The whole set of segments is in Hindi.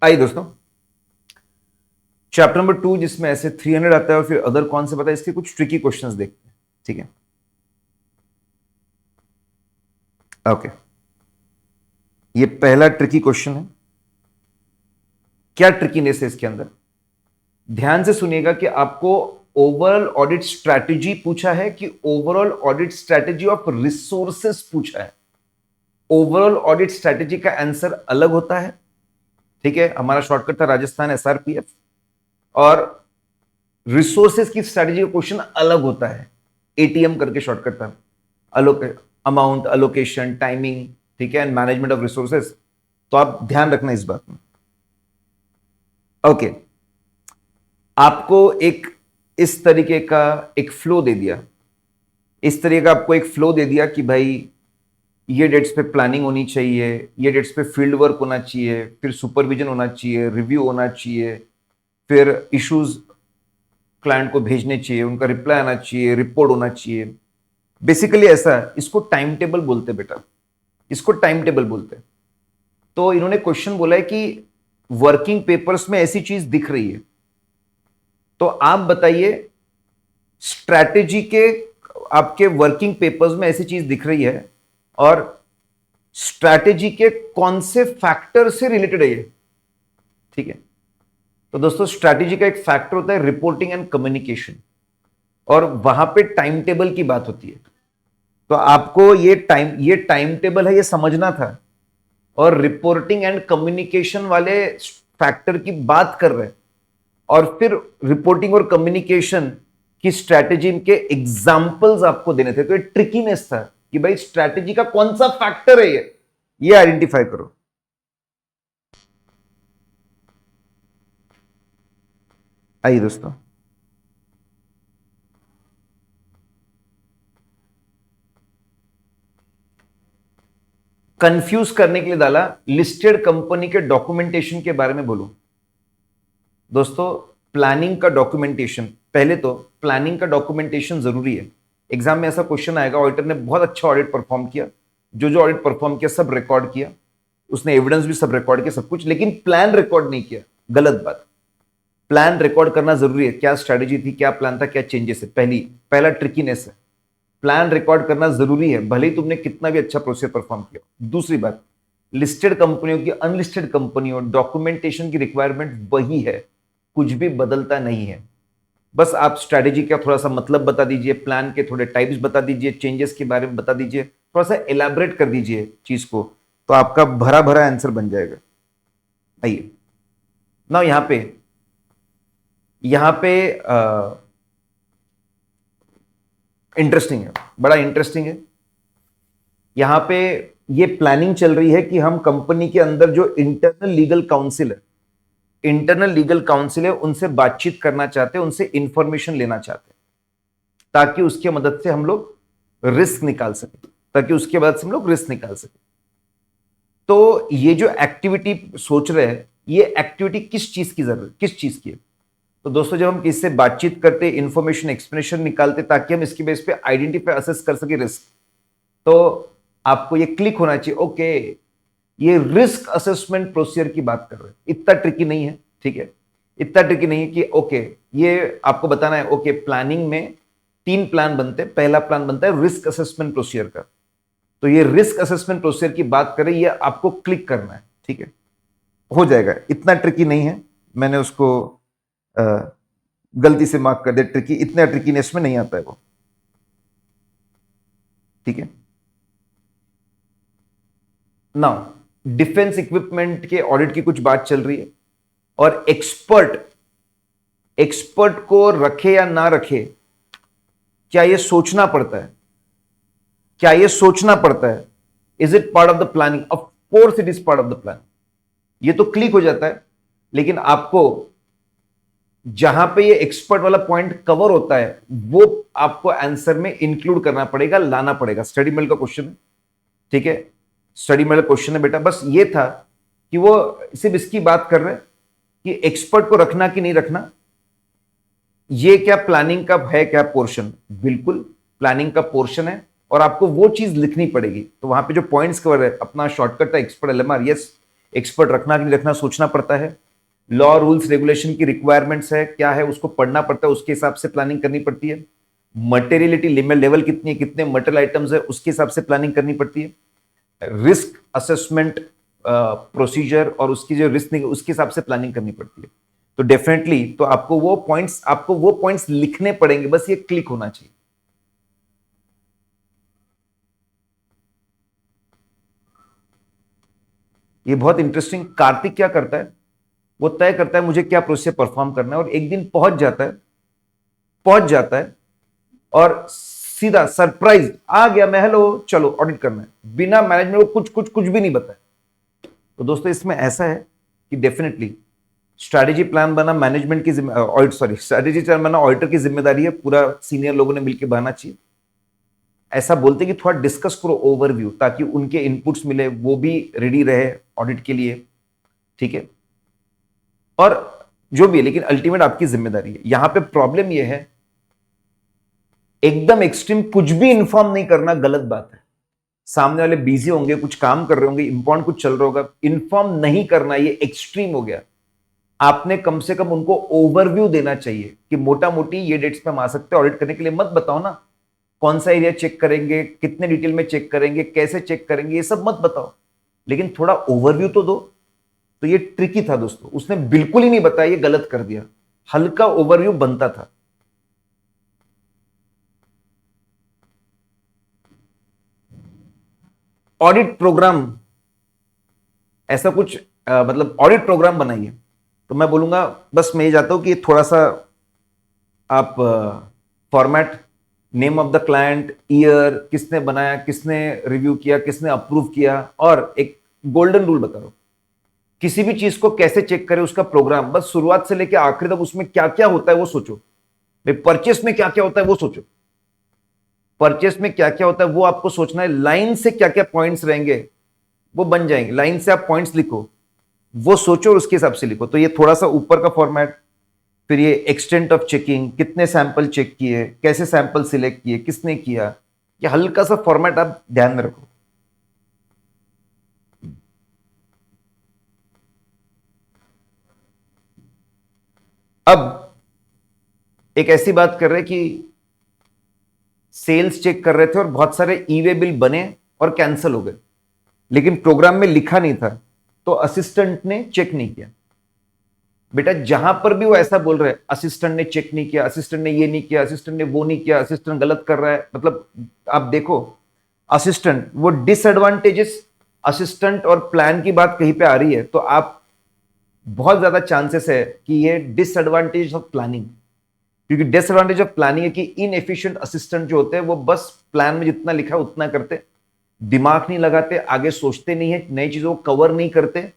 आइए दोस्तों, चैप्टर नंबर 2 जिसमें ऐसे 300 आता है और फिर अदर कौन से पता है, इसके कुछ ट्रिकी क्वेश्चंस देखते हैं। ठीक है, ओके। ये पहला ट्रिकी क्वेश्चन है। क्या ट्रिकीनेस है इसके अंदर? ध्यान से सुनिएगा कि आपको ओवरऑल ऑडिट स्ट्रैटेजी पूछा है कि overall audit strategy of resources पूछा है। ओवरऑल ऑडिट स्ट्रैटेजी का आंसर अलग होता है। ठीक है, हमारा शॉर्टकट था राजस्थान एसआरपीएफ, और रिसोर्सेज की स्ट्रैटेजी का क्वेश्चन अलग होता है। एटीएम करके शॉर्टकट था, अमाउंट, अलोकेशन, टाइमिंग, ठीक है, एंड मैनेजमेंट ऑफ रिसोर्सेज। तो आप ध्यान रखना इस बात में। ओके, आपको एक इस तरीके का एक फ्लो दे दिया, इस तरीके का आपको एक फ्लो दे दिया कि भाई ये डेट्स पे प्लानिंग होनी चाहिए, ये डेट्स पे फील्ड वर्क होना चाहिए, फिर सुपरविजन होना चाहिए, रिव्यू होना चाहिए, फिर इश्यूज क्लाइंट को भेजने चाहिए, उनका रिप्लाई आना चाहिए, रिपोर्ट होना चाहिए। बेसिकली ऐसा, इसको टाइम टेबल बोलते बेटा, इसको टाइम टेबल बोलते। तो इन्होंने क्वेश्चन बोला है कि वर्किंग पेपर्स में ऐसी चीज दिख रही है, तो आप बताइए स्ट्रैटेजी के आपके वर्किंग पेपर्स में ऐसी चीज दिख रही है और स्ट्रैटेजी के कौन से फैक्टर से रिलेटेड है ये। ठीक है, तो दोस्तों स्ट्रैटेजी का एक फैक्टर होता है रिपोर्टिंग एंड कम्युनिकेशन, और वहां पे टाइम टेबल की बात होती है। तो आपको ये टाइम टेबल है ये समझना था, और रिपोर्टिंग एंड कम्युनिकेशन वाले फैक्टर की बात कर रहे हैं, और फिर रिपोर्टिंग और कम्युनिकेशन की स्ट्रैटेजी के एग्जाम्पल्स आपको देने थे। तो ये ट्रिकीनेस था कि भाई स्ट्रैटेजी का कौन सा फैक्टर है ये आइडेंटिफाई करो। आइए दोस्तों, कंफ्यूज करने के लिए डाला लिस्टेड कंपनी के डॉक्यूमेंटेशन के बारे में बोलूं। दोस्तों प्लानिंग का डॉक्यूमेंटेशन, पहले तो प्लानिंग का डॉक्यूमेंटेशन जरूरी है। एग्जाम में ऐसा क्वेश्चन आएगा, ऑडिटर ने बहुत अच्छा ऑडिट परफॉर्म किया, जो जो ऑडिट परफॉर्म किया सब रिकॉर्ड किया, उसने एविडेंस भी सब रिकॉर्ड किया, सब कुछ, लेकिन प्लान रिकॉर्ड नहीं किया। गलत बात। प्लान रिकॉर्ड करना जरूरी है, क्या स्ट्रैटेजी थी, क्या प्लान था, क्या चेंजेस है, पहला ट्रिकीनेस है। प्लान रिकॉर्ड करना जरूरी है, भले ही तुमने कितना भी अच्छा प्रोसेस परफॉर्म किया। दूसरी बात, लिस्टेड कंपनियों की अनलिस्टेड कंपनियों डॉक्यूमेंटेशन की रिक्वायरमेंट वही है, कुछ भी बदलता नहीं है। बस आप स्ट्रैटेजी का थोड़ा सा मतलब बता दीजिए, प्लान के थोड़े टाइप्स बता दीजिए, चेंजेस के बारे में बता दीजिए, थोड़ा सा एलैबोरेट कर दीजिए चीज को, तो आपका भरा भरा आंसर बन जाएगा। आइए ना, यहां पे इंटरेस्टिंग है, बड़ा इंटरेस्टिंग है। यहां पे ये प्लानिंग चल रही है कि हम कंपनी के अंदर जो इंटरनल लीगल काउंसिल है उनसे बातचीत करना चाहते हैं, उनसे इंफॉर्मेशन लेना चाहते हैं, ताकि उसकी मदद से हम लोग रिस्क निकाल सके। तो ये जो एक्टिविटी सोच रहे हैं, ये एक्टिविटी किस चीज की है? तो दोस्तों जब हम किसी से बातचीत करते, इंफॉर्मेशन एक्सप्लेनेशन निकालते, ताकि हम इसके बेस पे आइडेंटिफाई असेस कर सके रिस्क, तो आपको ये क्लिक होना चाहिए, ओके ये रिस्क असेसमेंट प्रोसीजर की बात कर रहे हैं। इतना ट्रिकी नहीं है, ठीक है, इतना ट्रिकी नहीं है कि ओके ये आपको बताना है। ओके, प्लानिंग में 3 प्लान बनते हैं, पहला प्लान बनता है रिस्क असेसमेंट प्रोसीजर का, तो ये रिस्क असेसमेंट प्रोसीजर की बात करें, ये आपको क्लिक करना है। ठीक है, हो जाएगा, इतना ट्रिकी नहीं है। मैंने उसको अ, गलती से मार्क कर दिया ट्रिकी, इतना ट्रिकीनेस में नहीं आता है वो। ठीक है, नाउ डिफेंस इक्विपमेंट के ऑडिट की कुछ बात चल रही है, और एक्सपर्ट को रखे या ना रखे, क्या यह सोचना पड़ता है? Is it part of the planning? Of course it is part of the plan. ये तो क्लिक हो जाता है, लेकिन आपको जहां पे ये एक्सपर्ट वाला पॉइंट कवर होता है, वो आपको आंसर में इंक्लूड करना पड़ेगा, लाना पड़ेगा। स्टडी मेल का क्वेश्चन है, ठीक है, स्टडी मेल क्वेश्चन है बेटा। बस ये था कि वो सिर्फ इसकी बात कर रहे हैं कि एक्सपर्ट को रखना कि नहीं रखना। ये क्या प्लानिंग का है, क्या पोर्शन? बिल्कुल प्लानिंग का पोर्शन है, और आपको वो चीज लिखनी पड़ेगी। तो वहां पे जो पॉइंट्स कवर है, अपना शॉर्टकट था एक्सपर्ट एलएमआर, यस एक्सपर्ट रखना कि नहीं रखना सोचना पड़ता है, लॉ रूल्स रेगुलेशन की रिक्वायरमेंट्स है क्या है उसको पढ़ना पड़ता है, उसके हिसाब से प्लानिंग करनी पड़ती है, मटेरियलिटी लिमिट लेवल कितनी है, कितने मटेरियल आइटम्स है उसके हिसाब से प्लानिंग करनी पड़ती है, रिस्क असेसमेंट प्रोसीजर और उसकी जो रिस्क उसके हिसाब से प्लानिंग करनी पड़ती है। तो डेफिनेटली तो आपको वो पॉइंट्स लिखने पड़ेंगे, बस ये क्लिक होना चाहिए। ये बहुत इंटरेस्टिंग, कार्तिक क्या करता है, वो तय करता है मुझे क्या प्रोसेस परफॉर्म करना है और एक दिन पहुंच जाता है और सीधा सरप्राइज आ गया, मैं हेलो चलो ऑडिट करना है, बिना मैनेजमेंट को कुछ भी नहीं बताया। तो दोस्तों इसमें ऐसा है कि डेफिनेटली स्ट्रैटेजी प्लान बना मैनेजमेंट की स्ट्रैटेजी प्लान बना ऑडिटर की जिम्मेदारी है, पूरा सीनियर लोगों ने मिलकर बनाना चाहिए। ऐसा बोलते कि थोड़ा डिस्कस करो ओवरव्यू, ताकि उनके इनपुट्स मिले, वो भी रेडी रहे ऑडिट के लिए, ठीक है। और जो भी है, लेकिन अल्टीमेट आपकी जिम्मेदारी है। यहां पे प्रॉब्लम यह है, एकदम एक्सट्रीम कुछ भी इंफॉर्म नहीं करना गलत बात है। सामने वाले बिजी होंगे, कुछ काम कर रहे होंगे, इंपॉर्टेंट कुछ चल रहा होगा, इंफॉर्म नहीं करना ये एक्सट्रीम हो गया। आपने कम से कम उनको ओवरव्यू देना चाहिए कि मोटा मोटी ये डेट्स पे हम आ सकते हैं, ऑडिट करने के लिए मत बताओ ना कौन सा एरिया चेक करेंगे, कितने डिटेल में चेक करेंगे, कैसे चेक करेंगे, ये सब मत बताओ, लेकिन थोड़ा ओवरव्यू तो दो। तो ये ट्रिकी था दोस्तों, उसने बिल्कुल ही नहीं बताया, ये गलत कर दिया, हल्का ओवरव्यू बनता था। ऑडिट प्रोग्राम, ऐसा कुछ मतलब ऑडिट प्रोग्राम बनाइए, तो मैं बोलूंगा बस मैं ये चाहता हूं कि थोड़ा सा आप format, name of the client, year, किसने बनाया, किसने रिव्यू किया, किसने अप्रूव किया, और एक गोल्डन रूल बता रहा हूं, किसी भी चीज को कैसे चेक करें उसका प्रोग्राम, बस शुरुआत से लेकर आखिर तक उसमें क्या क्या होता है वो सोचो। भाई परचेस में क्या क्या होता है वो सोचो, परचेस में क्या क्या होता है वो आपको सोचना है, लाइन से क्या क्या पॉइंट्स रहेंगे वो बन जाएंगे, लाइन से आप पॉइंट्स लिखो, वो सोचो और उसके हिसाब से लिखो। तो ये थोड़ा सा ऊपर का फॉर्मेट, फिर ये एक्सटेंट ऑफ चेकिंग, कितने सैंपल चेक किए, कैसे सैंपल सिलेक्ट किए, किसने किया, ये हल्का सा फॉर्मेट आप ध्यान में रखो। अब एक ऐसी बात कर रहे कि सेल्स चेक कर रहे थे और बहुत सारे ई वे बिल बने और कैंसिल हो गए, लेकिन प्रोग्राम में लिखा नहीं था, तो असिस्टेंट ने चेक नहीं किया। बेटा जहां पर भी वो ऐसा बोल रहे हैं असिस्टेंट ने चेक नहीं किया, असिस्टेंट ने ये नहीं किया, असिस्टेंट ने वो नहीं किया, असिस्टेंट गलत कर रहा है, मतलब आप देखो असिस्टेंट, वो डिसएडवांटेजेस असिस्टेंट और प्लान की बात कहीं पे आ रही है, तो आप बहुत ज्यादा चांसेस है कि ये डिसएडवांटेज ऑफ प्लानिंग, क्योंकि डिसएडवांटेज ऑफ प्लानिंग है कि इनएफिशिएंट असिस्टेंट जो होते हैं वो बस प्लान में जितना लिखा है उतना करते, दिमाग नहीं लगाते, आगे सोचते नहीं है, नई चीजों को कवर नहीं करते,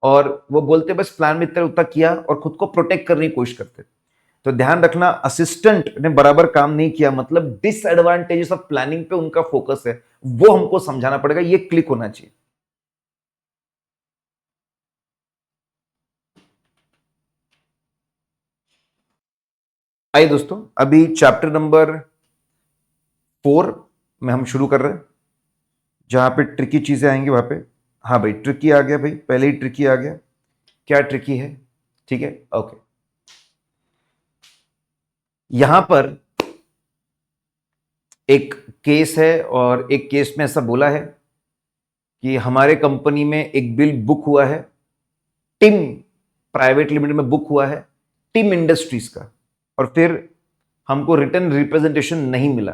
और वो बोलते बस प्लान में इतना उतना किया और खुद को प्रोटेक्ट करने की कोशिश करते। तो ध्यान रखना, असिस्टेंट ने बराबर काम नहीं किया मतलब डिसएडवांटेजेस ऑफ प्लानिंग पे उनका फोकस है, वो हमको समझाना पड़ेगा, ये क्लिक होना चाहिए। आइए दोस्तों, अभी चैप्टर नंबर 4 में हम शुरू कर रहे हैं, जहां पे ट्रिकी चीजें आएंगी वहां पे। हाँ भाई ट्रिकी आ गया भाई, पहले ही ट्रिकी आ गया, क्या ट्रिकी है, ठीक है ओके। यहां पर एक केस है और एक केस में ऐसा बोला है कि हमारे कंपनी में एक बिल बुक हुआ है, टिम प्राइवेट लिमिटेड में बुक हुआ है, टिम इंडस्ट्रीज का, और फिर हमको रिटर्न रिप्रेजेंटेशन नहीं मिला।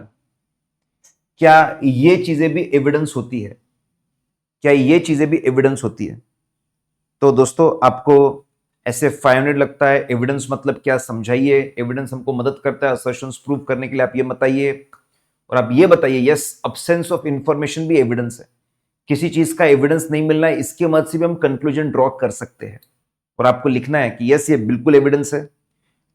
क्या ये चीजें भी एविडेंस होती है, क्या ये चीजें भी एविडेंस होती है? तो दोस्तों आपको ऐसे 500 लगता है, एविडेंस मतलब क्या समझाइए, एविडेंस हमको मदद करता है असर्शंस प्रूव करने के लिए, आप ये बताइए। और आप ये बताइए यस अब्सेंस ऑफ इंफॉर्मेशन भी एविडेंस है, किसी चीज का एविडेंस नहीं मिलना है, इसके मदद से भी हम कंक्लूजन ड्रॉ कर सकते हैं। और आपको लिखना है कि यस ये बिल्कुल एविडेंस है,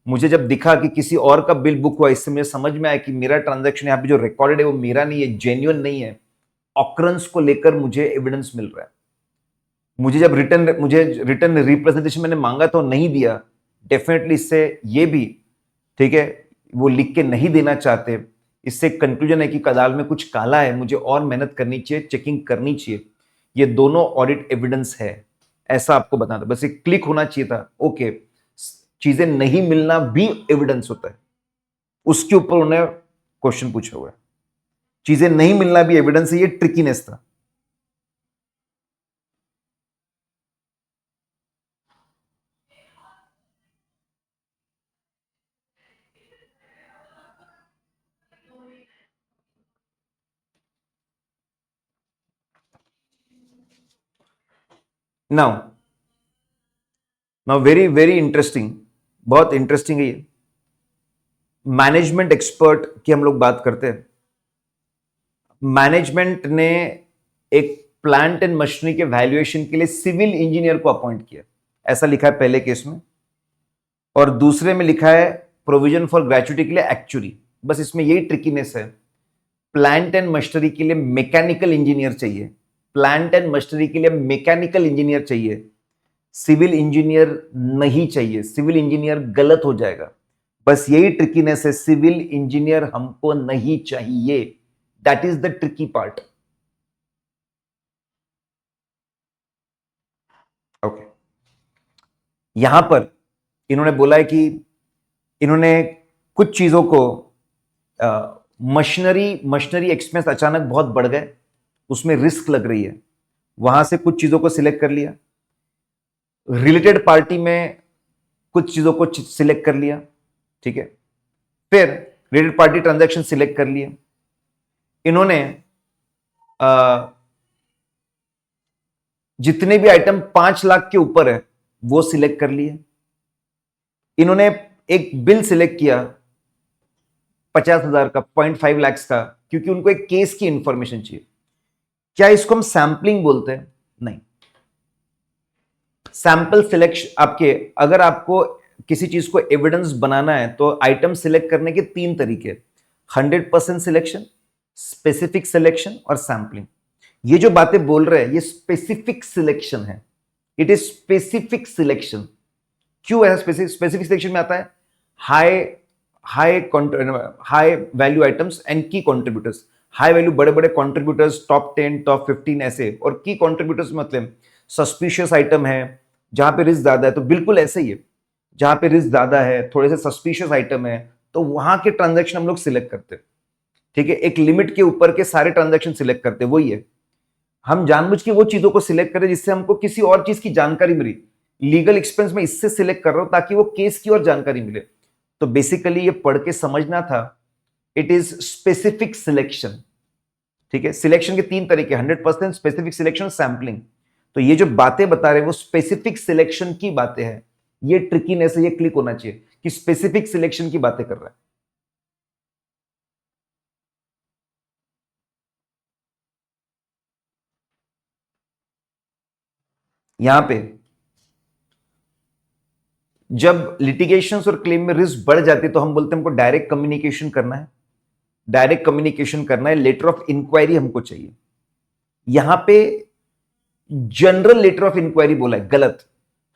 मुझे जब दिखा कि किसी और का बिल बुक हुआ, इससे मुझे समझ में आया कि मेरा ट्रांजैक्शन यहाँ पे जो रिकॉर्डेड है वो मेरा नहीं है, जेन्युइन नहीं है, ऑकरेंस को लेकर मुझे एविडेंस मिल रहा है। मुझे रिटर्न रिप्रेजेंटेशन मैंने मांगा तो नहीं दिया, डेफिनेटली इससे ये भी ठीक है, वो लिख के नहीं देना चाहते, इससे कंक्लूजन है कि कदाल में कुछ काला है, मुझे और मेहनत करनी चाहिए, चेकिंग करनी चाहिए। ये दोनों ऑडिट एविडेंस है, ऐसा आपको बताना, बस एक क्लिक होना चाहिए था। ओके, चीजें नहीं मिलना भी एविडेंस होता है, उसके ऊपर उन्होंने क्वेश्चन पूछा हुआ है। चीजें नहीं मिलना भी एविडेंस है, ये ट्रिकीनेस था। Now now very very interesting, बहुत इंटरेस्टिंग है ये। मैनेजमेंट एक्सपर्ट की हम लोग बात करते हैं। मैनेजमेंट ने एक प्लांट एंड मशीनरी के वैल्यूएशन के लिए सिविल इंजीनियर को अपॉइंट किया, ऐसा लिखा है पहले केस में, और दूसरे में लिखा है प्रोविजन फॉर ग्रेच्युटी के लिए एक्चुअरी। बस इसमें यही ट्रिकीनेस है, प्लांट एंड मशीनरी के लिए मैकेनिकल इंजीनियर चाहिए, प्लांट एंड मशीनरी के लिए मैकेनिकल इंजीनियर चाहिए, सिविल इंजीनियर नहीं चाहिए। सिविल इंजीनियर गलत हो जाएगा, बस यही ट्रिकीनेस है, सिविल इंजीनियर हमको नहीं चाहिए। That is the tricky part. Okay, यहां पर इन्होंने बोला है कि इन्होंने कुछ चीजों को, मशीनरी एक्सपेंस अचानक बहुत बढ़ गए, उसमें रिस्क लग रही है, वहां से कुछ चीजों को सिलेक्ट कर लिया। रिलेटेड पार्टी में कुछ चीजों को सिलेक्ट कर लिया, ठीक है। फिर रिलेटेड पार्टी ट्रांजैक्शन सिलेक्ट कर लिए। इन्होंने जितने भी आइटम 5 लाख के ऊपर है वो सिलेक्ट कर लिए। इन्होंने एक बिल सिलेक्ट किया 50,000 का, 0.5 लाख का, क्योंकि उनको एक केस की इंफॉर्मेशन चाहिए। क्या इसको हम सैंपलिंग बोलते हैं? नहीं। सैंपल सिलेक्शन आपके, अगर आपको किसी चीज को एविडेंस बनाना है तो आइटम सिलेक्ट करने के 3 तरीके, 100% सिलेक्शन, स्पेसिफिक सिलेक्शन और सैंपलिंग। ये जो बातें बोल रहे हैं ये स्पेसिफिक सिलेक्शन है, इट इज स्पेसिफिक सिलेक्शन। क्यों है स्पेसिफिक सिलेक्शन में आता है? High high value items and की कॉन्ट्रीब्यूटर्स, हाई वैल्यू बड़े बड़े कॉन्ट्रीब्यूटर्स, टॉप 10 टॉप 15 ऐसे, और की कॉन्ट्रीब्यूटर्स मतलब सस्पिशियस आइटम है जहां पे रिस्क ज्यादा है, तो बिल्कुल ऐसे ही है, जहां पे रिस्क ज्यादा है, थोड़े से सस्पिशियस आइटम है, तो वहां के ट्रांजैक्शन हम लोग सिलेक्ट करते हैं, ठीक है। एक लिमिट के ऊपर के सारे ट्रांजैक्शन सिलेक्ट करते हैं, वही है। हम जानबूझ के वो चीजों को सिलेक्ट करें जिससे हमको किसी और चीज की जानकारी मिली। लीगल एक्सपेंस में इससे सिलेक्ट कर रहा हूं ताकि वो केस की और जानकारी मिले। तो बेसिकली ये पढ़ के समझना था, इट इज स्पेसिफिक सिलेक्शन, ठीक है। सिलेक्शन के 3 तरीके, 100%, स्पेसिफिक सिलेक्शन, सैंपलिंग। तो ये जो बातें बता रहे हैं वो स्पेसिफिक सिलेक्शन की बातें हैं। ये ट्रिकीनेस है, ये क्लिक होना चाहिए कि स्पेसिफिक सिलेक्शन की बातें कर रहा है। यहां पे जब लिटिगेशंस और क्लेम में रिस्क बढ़ जाती है तो हम बोलते हैं हमको डायरेक्ट कम्युनिकेशन करना है, डायरेक्ट कम्युनिकेशन करना है, लेटर ऑफ इंक्वायरी हमको चाहिए। यहां पे जनरल लेटर ऑफ इंक्वायरी बोला है, गलत।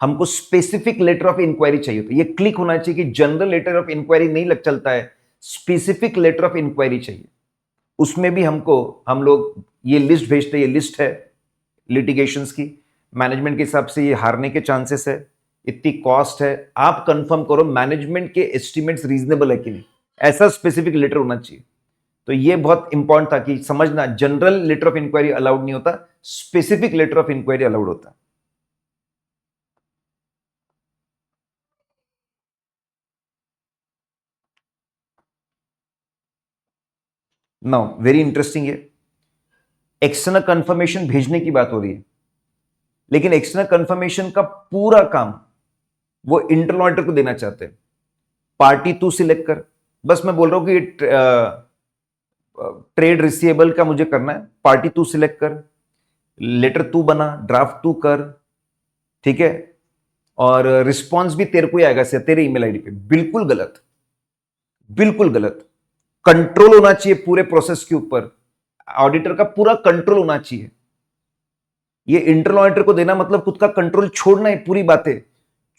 हमको स्पेसिफिक लेटर ऑफ इंक्वायरी चाहिए, तो ये क्लिक होना चाहिए कि जनरल लेटर ऑफ इंक्वायरी नहीं लग चलता है, स्पेसिफिक लेटर ऑफ इंक्वायरी चाहिए। उसमें भी हमको, हम लोग ये लिस्ट भेजते हैं, ये लिस्ट है लिटिगेशंस की, मैनेजमेंट के हिसाब से ये हारने के चांसेस है, इतनी कॉस्ट है, आप कंफर्म करो मैनेजमेंट के एस्टिमेट्स रीजनेबल है कि नहीं, ऐसा स्पेसिफिक लेटर होना चाहिए। तो ये बहुत इंपॉर्टेंट था कि समझना, general letter of inquiry allowed नहीं होता, specific letter of inquiry allowed होता है। नाउ वेरी इंटरेस्टिंग है, एक्सटर्नल कंफर्मेशन भेजने की बात हो रही है, लेकिन एक्सटर्नल कंफर्मेशन का पूरा काम वो इंटरनल ऑडिटर को देना चाहते हैं। पार्टी तू सिलेक्ट कर, बस मैं बोल रहा हूं कि ट्रेड रिसीवेबल का मुझे करना है, पार्टी तू सिलेक्ट कर, लेटर तू बना, ड्राफ्ट तू कर, ठीक है, और रिस्पॉन्स भी तेरे को ही आएगा तेरे ईमेल आईडी पे। बिल्कुल गलत, बिल्कुल गलत। कंट्रोल होना चाहिए पूरे प्रोसेस के ऊपर, ऑडिटर का पूरा कंट्रोल होना चाहिए। ये इंटरनल ऑडिटर को देना मतलब खुद का कंट्रोल छोड़ना है, पूरी बातें।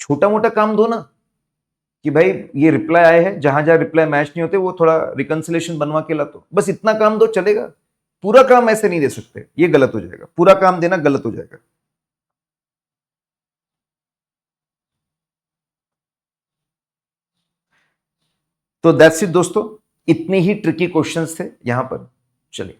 छोटा मोटा काम दो ना, कि भाई ये रिप्लाई आए हैं, जहां जहां रिप्लाई मैच नहीं होते वो थोड़ा रिकंसिलेशन बनवा के ला, तो बस इतना काम दो, चलेगा। पूरा काम ऐसे नहीं दे सकते, ये गलत हो जाएगा, पूरा काम देना गलत हो जाएगा। तो दैट्स इट दोस्तों, इतने ही ट्रिकी क्वेश्चंस थे यहां पर। चलिए